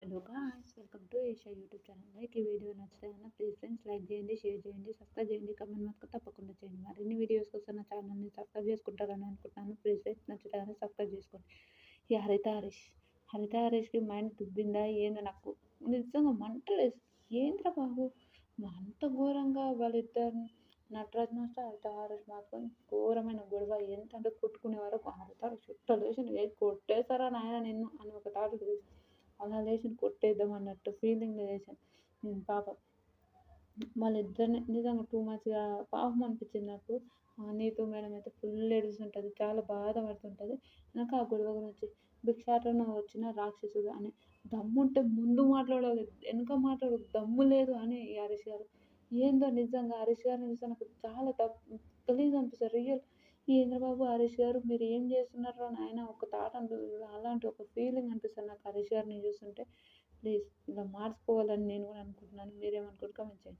Hello guys, welcome to Asia YouTube channel. ఈ video నచ్చితే కనుక ప్లీజ్ ఫ్రెండ్స్ లైక్ చేయండి, షేర్ చేయండి, సబ్స్క్రైబ్ చేయండి, కమెంట్ మాత్రం తప్పకుండా చేయండి. మరిన్ని వీడియోస్ కోసం నా ఛానల్ని సబ్స్క్రైబ్ చేసుకుంటారని అనుకుంటున్నాను. ప్లీజ్ ఫ్రెండ్స్ నచ్చితే కనుక సబ్స్క్రైబ్ చేసుకోండి. ఈ హరిత హరీష్కి మైండ్ దుబ్బిందా ఏందో నాకు నిజంగా మంటలేదు. ఏంద్రా బాబు అంత ఘోరంగా వాళ్ళిద్దరు నటరాజ్ మాస్టర్ హరిత హరీష్ మాత్రం ఘోరమైన గొడవ. ఎంత అంటే కొట్టుకునే వరకు హరిత చుట్టూ లేచి కొట్టేశారా నాయన నిన్ను అని ఒక తాటు అలా లేచి కొట్టేద్దాం అన్నట్టు ఫీలింగ్ లేచాను. పాపం వాళ్ళిద్దరిని నిజంగా టూ మచ్గా పాపం అనిపించింది నాకు. నీతూ మేడం అయితే ఫుల్ ఏడుస్తుంటుంది, చాలా బాధపడుతుంటుంది. నాకు ఆ గొడవ గురించి భిక్షాటన వచ్చిన రాక్షసుడు అని దమ్ముంటే ముందు మాట్లాడాలి, వెనుక మాట్లాడు దమ్ము లేదు అని ఈ హరీష్ గారు. ఏందో నిజంగా హరీష్ గారిని చూస్తే నాకు చాలా గలీజ్ అనిపిస్తుంది. రియల్ ఏంద్రబాబు హరీష్ గారు మీరు ఏం చేస్తున్నారో నాయన ఒక థాట్ అనిపిస్తుంది. అలాంటి ఒక ఫీలింగ్ అనిపిస్తుంది నాకు హరీష్ గారిని చూస్తుంటే. ప్లీజ్ ఇలా మార్చుకోవాలని నేను కూడా అనుకుంటున్నాను. మీరేమనుకుంటారు కామెంట్ చేయండి.